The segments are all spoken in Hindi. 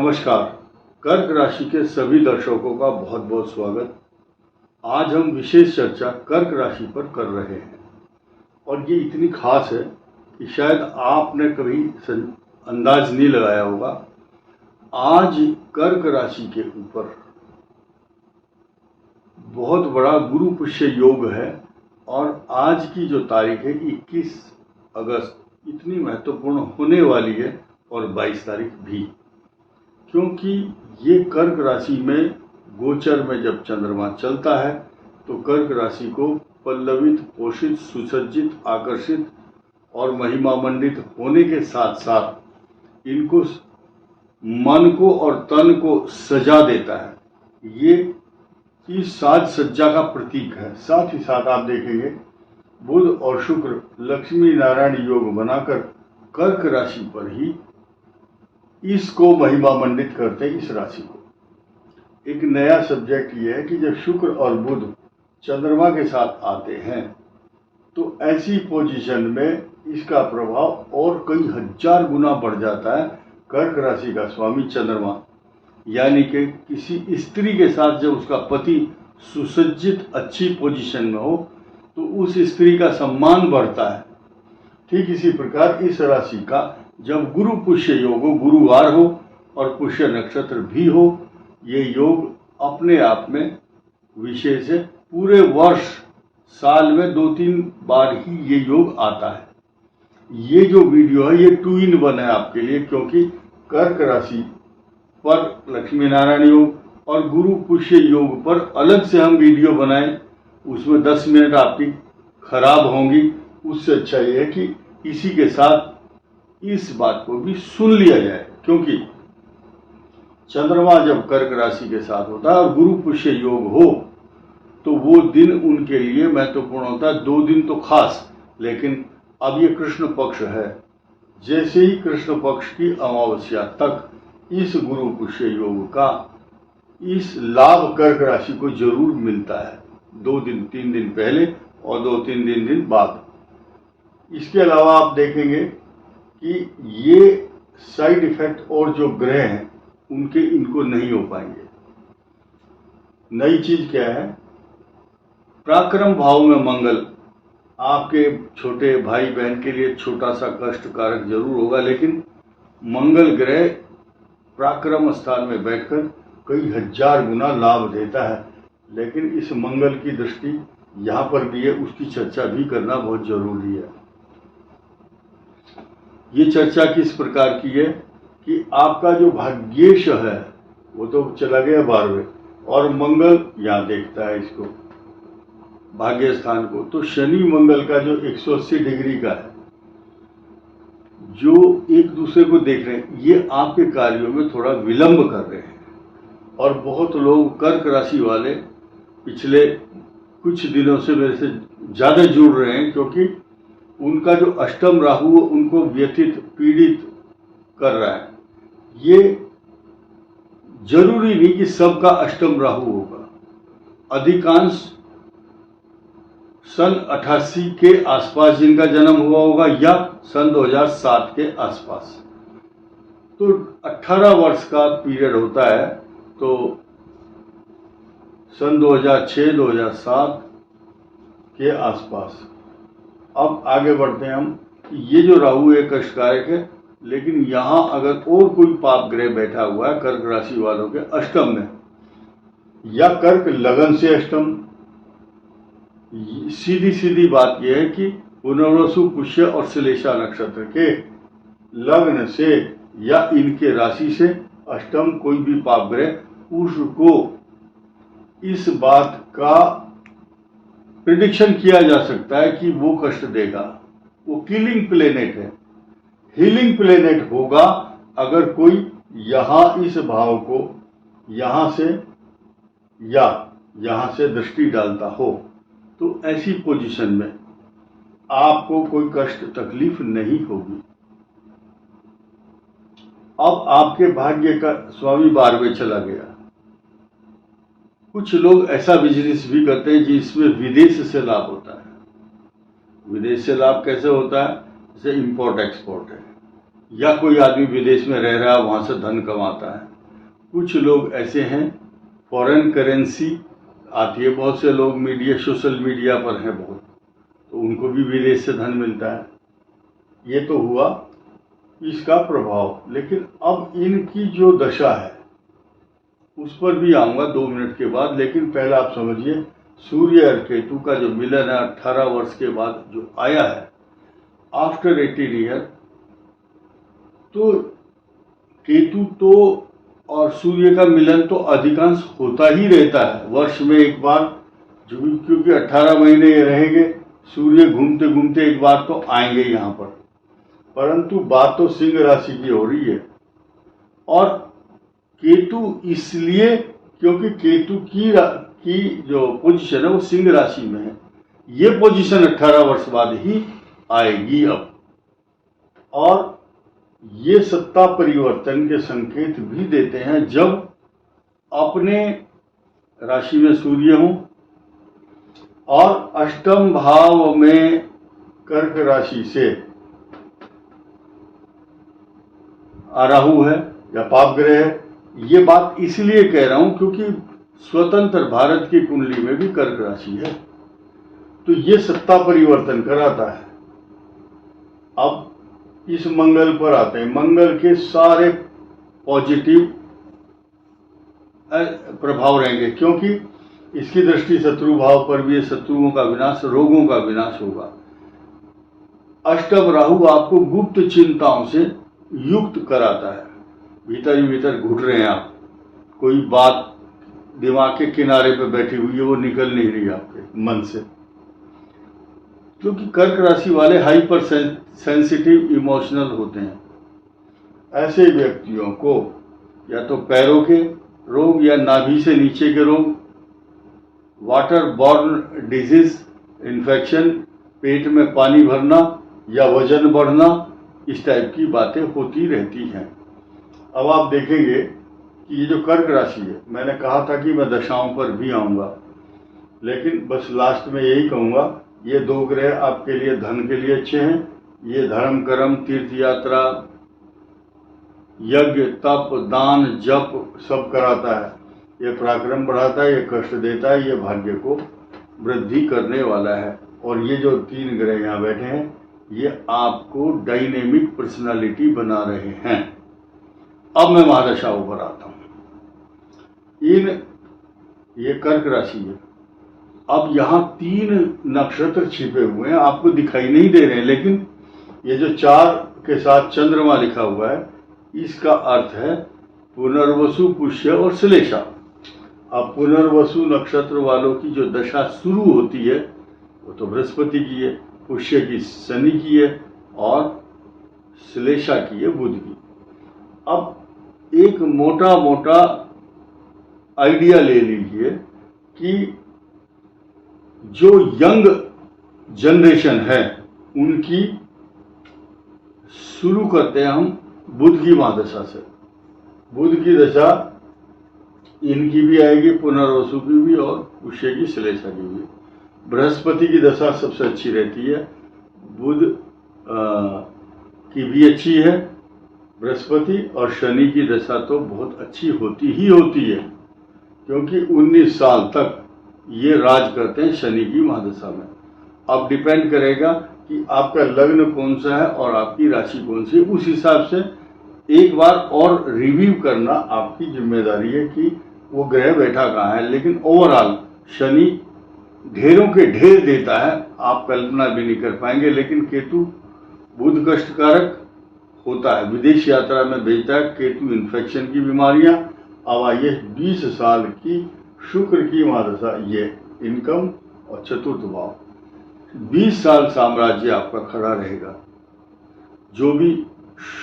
नमस्कार। कर्क राशि के सभी दर्शकों का बहुत बहुत स्वागत। आज हम विशेष चर्चा कर्क राशि पर कर रहे हैं और ये इतनी खास है कि शायद आपने कभी अंदाज नहीं लगाया होगा। आज कर्क राशि के ऊपर बहुत बड़ा गुरु पुष्य योग है और आज की जो तारीख है 21 अगस्त इतनी महत्वपूर्ण होने वाली है और 22 तारीख भी, क्योंकि ये कर्क राशि में गोचर में जब चंद्रमा चलता है तो कर्क राशि को पल्लवित, पोषित, सुसज्जित, आकर्षित और महिमा मंडित होने के साथ साथ इनको मन को और तन को सजा देता है। ये इस साज सज्जा का प्रतीक है। साथ ही साथ आप देखेंगे बुध और शुक्र लक्ष्मी नारायण योग बनाकर कर्क राशि पर ही इसको महिमा मंडित करते हैं। इस राशि को एक नया सब्जेक्ट ये है कि जब शुक्र और बुध चंद्रमा के साथ आते हैं तो ऐसी पोजीशन में इसका प्रभाव और कई हजार गुना बढ़ जाता है। कर्क राशि का स्वामी चंद्रमा, यानी कि किसी स्त्री के साथ जब उसका पति सुसज्जित अच्छी पोजीशन में हो तो उस स्त्री का सम्मान बढ़ता है। ठीक इसी प्रकार इस राशि का जब गुरु पुष्य योग हो, गुरुवार हो और पुष्य नक्षत्र भी हो, ये योग अपने आप में विशेष है। पूरे वर्ष साल में 2-3 बार ही ये योग आता है। ये जो वीडियो है ये 2 in 1 है आपके लिए, क्योंकि कर्क राशि पर लक्ष्मी नारायण योग और गुरु पुष्य योग पर अलग से हम वीडियो बनाएं, उसमें 10 मिनट आपकी खराब होंगी। उससे अच्छा ये है कि इसी के साथ इस बात को भी सुन लिया जाए, क्योंकि चंद्रमा जब कर्क राशि के साथ होता है और गुरु पुष्य योग हो तो वो दिन उनके लिए महत्वपूर्ण होता है। 2 दिन तो खास, लेकिन अब ये कृष्ण पक्ष है। जैसे ही कृष्ण पक्ष की अमावस्या तक इस गुरु पुष्य योग का इस लाभ कर्क राशि को जरूर मिलता है। 2 दिन 3 दिन पहले और 2-3 दिन बाद। इसके अलावा आप देखेंगे कि ये साइड इफेक्ट और जो ग्रह हैं उनके इनको नहीं हो पाएंगे। नई चीज क्या है, पराक्रम भाव में मंगल आपके छोटे भाई बहन के लिए छोटा सा कष्टकारक जरूर होगा, लेकिन मंगल ग्रह पराक्रम स्थान में बैठकर कई हजार गुना लाभ देता है। लेकिन इस मंगल की दृष्टि यहाँ पर भी है, उसकी चर्चा भी करना बहुत जरूरी है। ये चर्चा किस प्रकार की है कि आपका जो भाग्येश है वो तो चला गया 12वें और मंगल यहाँ देखता है इसको भाग्य स्थान को, तो शनि मंगल का जो 180 डिग्री का है, जो एक दूसरे को देख रहे हैं, ये आपके कार्यों में थोड़ा विलंब कर रहे हैं। और बहुत लोग कर्क राशि वाले पिछले कुछ दिनों से मेरे से ज्यादा जुड़ रहे हैं, क्योंकि उनका जो अष्टम राहु उनको व्यथित पीड़ित कर रहा है। ये जरूरी नहीं कि सबका अष्टम राहु होगा। अधिकांश सन 88 के आसपास जिनका जन्म हुआ होगा या सन 2007 के आसपास, तो 18 वर्ष का पीरियड होता है। तो सन 2006-2007 के आसपास। अब आगे बढ़ते हैं हम। ये जो राहु है कष्टकारक है, लेकिन यहाँ अगर और कोई पाप ग्रह बैठा हुआ है कर्क राशि वालों के अष्टम में, या कर्क लगन से अष्टम, सीधी सीधी बात यह है कि पुनर्वसु, पुष्य और श्लेषा नक्षत्र के लग्न से या इनके राशि से अष्टम कोई भी पाप ग्रह, उसको इस बात का प्रिडिक्शन किया जा सकता है कि वो कष्ट देगा। वो किलिंग प्लेनेट है, हीलिंग प्लेनेट होगा अगर कोई यहां इस भाव को यहां से या यहां से दृष्टि डालता हो, तो ऐसी पोजीशन में आपको कोई कष्ट तकलीफ नहीं होगी। अब आपके भाग्य का स्वामी 12वें चला गया। कुछ लोग ऐसा बिजनेस भी करते हैं जिसमें विदेश से लाभ होता है। विदेश से लाभ कैसे होता है? जैसे इंपोर्ट एक्सपोर्ट है, या कोई आदमी विदेश में रह रहा है, वहां से धन कमाता है, कुछ लोग ऐसे हैं, फॉरेन करेंसी आती है, बहुत से लोग मीडिया सोशल मीडिया पर हैं बहुत, तो उनको भी विदेश से धन मिलता है। ये तो हुआ इसका प्रभाव। लेकिन अब इनकी जो दशा है उस पर भी आऊँगा 2 मिनट के बाद। लेकिन पहले आप समझिए, सूर्य और केतु का जो मिलन है 18 वर्ष के बाद जो आया है, आफ्टर 18 ईयर, तो केतु तो और सूर्य का मिलन तो अधिकांश होता ही रहता है वर्ष में एक बार, क्योंकि 18 महीने ये रहेंगे, सूर्य घूमते घूमते एक बार तो आएंगे यहाँ पर। परंतु बात तो सिंह राशि की हो रही है, और केतु इसलिए क्योंकि केतु की जो पोजीशन है वो सिंह राशि में है। ये पोजीशन 18 वर्ष बाद ही आएगी अब, और ये सत्ता परिवर्तन के संकेत भी देते हैं। जब अपने राशि में सूर्य हो और अष्टम भाव में कर्क राशि से राहु है या पाप ग्रह है। ये बात इसलिए कह रहा हूं क्योंकि स्वतंत्र भारत की कुंडली में भी कर्क राशि है, तो ये सत्ता परिवर्तन कराता है। अब इस मंगल पर आते हैं। मंगल के सारे पॉजिटिव प्रभाव रहेंगे, क्योंकि इसकी दृष्टि शत्रु भाव पर भी है। शत्रुओं का विनाश, रोगों का विनाश होगा। अष्टम राहु आपको गुप्त चिंताओं से युक्त कराता है। भीतर ही भीतर घुट रहे हैं आप, कोई बात दिमाग के किनारे पे बैठी हुई है, वो निकल नहीं रही आपके मन से, क्योंकि कर्क राशि वाले हाइपर सेंसिटिव इमोशनल होते हैं। ऐसे व्यक्तियों को या तो पैरों के रोग या नाभि से नीचे के रोग, वाटर बॉर्न डिजीज, इन्फेक्शन, पेट में पानी भरना या वजन बढ़ना, इस टाइप की बातें होती रहती हैं। अब आप देखेंगे कि ये जो कर्क राशि है, मैंने कहा था कि मैं दशाओं पर भी आऊँगा, लेकिन बस लास्ट में यही कहूँगा, ये 2 ग्रह आपके लिए धन के लिए अच्छे हैं। ये धर्म कर्म, तीर्थ यात्रा, यज्ञ, तप, दान, जप सब कराता है। ये पराक्रम बढ़ाता है, ये कष्ट देता है, ये भाग्य को वृद्धि करने वाला है। और ये जो 3 ग्रह यहाँ बैठे हैं, ये आपको डायनेमिक पर्सनालिटी बना रहे हैं। अब मैं महादशाओं पर आता हूँ। ये कर्क राशि है। अब यहाँ 3 नक्षत्र छिपे हुए हैं, आपको दिखाई नहीं दे रहे हैं, लेकिन ये जो 4 के साथ चंद्रमा लिखा हुआ है, इसका अर्थ है पुनर्वसु, पुष्य और श्लेषा। अब पुनर्वसु नक्षत्र वालों की जो दशा शुरू होती है वो तो बृहस्पति की है, पुष्य की शनि की है और श्लेषा की है बुध की। अब एक मोटा मोटा आइडिया ले लीजिए कि जो यंग जनरेशन है उनकी शुरू करते हैं हम बुध की महादशा से। बुध की दशा इनकी भी आएगी, पुनर्वसु की भी और पुष्य की, श्लेषा की भी। बृहस्पति की दशा सबसे अच्छी रहती है, बुध की भी अच्छी है बृहस्पति, और शनि की दशा तो बहुत अच्छी होती ही होती है, क्योंकि 19 साल तक ये राज करते हैं शनि की महादशा में। अब डिपेंड करेगा कि आपका लग्न कौन सा है और आपकी राशि कौन सी है, उस हिसाब से एक बार और रिव्यू करना आपकी जिम्मेदारी है कि वो ग्रह बैठा कहाँ है। लेकिन ओवरऑल शनि ढेरों के ढेर देता है, आप कल्पना भी नहीं कर पाएंगे। लेकिन केतु बुध कष्टकारक होता है, विदेश यात्रा में भेजता है। केतु इन्फेक्शन की बीमारियां। अब आइए 20 साल की शुक्र की महादशा, ये इनकम और चतुर्थ भाव। 20 साल साम्राज्य आपका खड़ा रहेगा। जो भी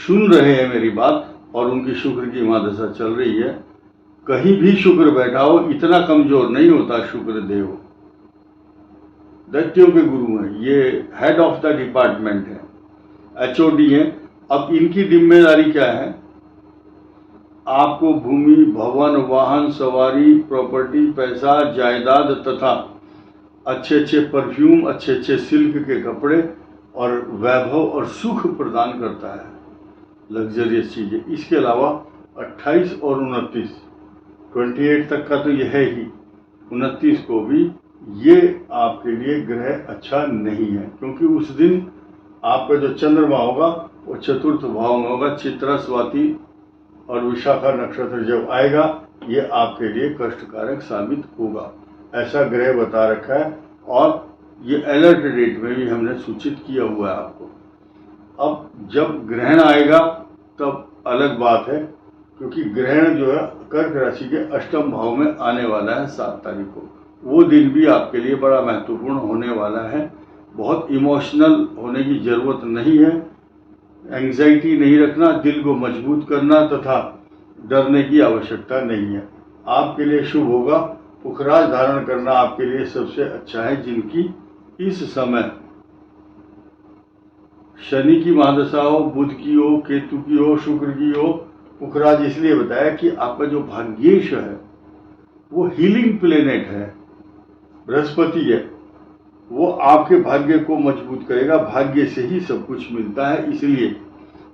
सुन रहे हैं मेरी बात और उनकी शुक्र की महादशा चल रही है, कहीं भी शुक्र बैठा हो, इतना कमजोर नहीं होता शुक्र देव। दैत्यों के गुरु हैं, ये हेड ऑफ द डिपार्टमेंट है, HOD हैं। अब इनकी जिम्मेदारी क्या है? आपको भूमि, भवन, वाहन, सवारी, प्रॉपर्टी, पैसा, जायदाद तथा अच्छे अच्छे परफ्यूम, अच्छे अच्छे सिल्क के कपड़े और वैभव और सुख प्रदान करता है, लग्जरियस चीजें। इसके अलावा 28 और 29 तक का तो यह है ही, 29 को भी ये आपके लिए ग्रह अच्छा नहीं है, क्योंकि उस दिन आपका जो चंद्रमा होगा वो चतुर्थ भाव में होगा। चित्रा, स्वाति और विशाखा नक्षत्र जब आएगा ये आपके लिए कष्टकारक साबित होगा, ऐसा ग्रह बता रखा है। और ये अलर्ट डेट में भी हमने सूचित किया हुआ है आपको। अब जब ग्रहण आएगा तब अलग बात है, क्योंकि ग्रहण जो है कर्क राशि के अष्टम भाव में आने वाला है 7 तारीख को। वो दिन भी आपके लिए बड़ा महत्वपूर्ण होने वाला है। बहुत इमोशनल होने की जरूरत नहीं है, एंग्जाइटी नहीं रखना, दिल को मजबूत करना तथा डरने की आवश्यकता नहीं है। आपके लिए शुभ होगा, पुखराज धारण करना आपके लिए सबसे अच्छा है। जिनकी इस समय शनि की महादशा हो, बुध की हो, केतु की हो, शुक्र की हो, पुखराज इसलिए बताया कि आपका जो भाग्येश है वो हीलिंग प्लेनेट है, बृहस्पति है, वो आपके भाग्य को मजबूत करेगा। भाग्य से ही सब कुछ मिलता है, इसलिए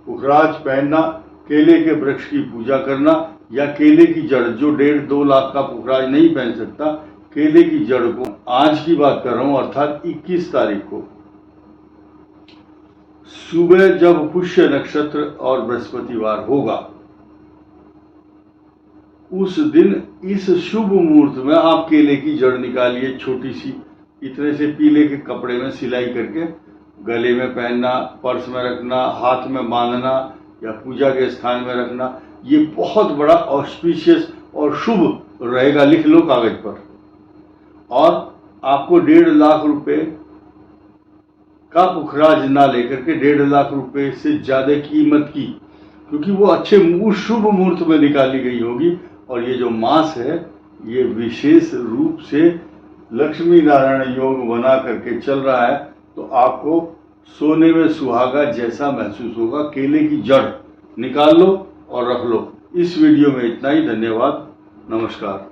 पुखराज पहनना, केले के वृक्ष की पूजा करना या केले की जड़, जो 1.5-2 लाख का पुखराज नहीं पहन सकता, केले की जड़ को, आज की बात कर रहा हूं अर्थात 21 तारीख को सुबह जब पुष्य नक्षत्र और बृहस्पतिवार होगा, उस दिन इस शुभ मुहूर्त में आप केले की जड़ निकालिए, छोटी सी, इतने से पीले के कपड़े में सिलाई करके गले में पहनना, पर्स में रखना, हाथ में बांधना या पूजा के स्थान में रखना। ये बहुत बड़ा ऑस्पिशियस और शुभ रहेगा, लिख लो कागज पर। और आपको 1.5 लाख रुपए का पुखराज ना लेकर के 1.5 लाख रुपए से ज्यादा कीमत की, क्योंकि वो अच्छे शुभ मुहूर्त में निकाली गई होगी। और ये जो मास है ये विशेष रूप से लक्ष्मी नारायण योग बना करके चल रहा है, तो आपको सोने में सुहागा जैसा महसूस होगा। केले की जड़ निकाल लो और रख लो। इस वीडियो में इतना ही। धन्यवाद, नमस्कार।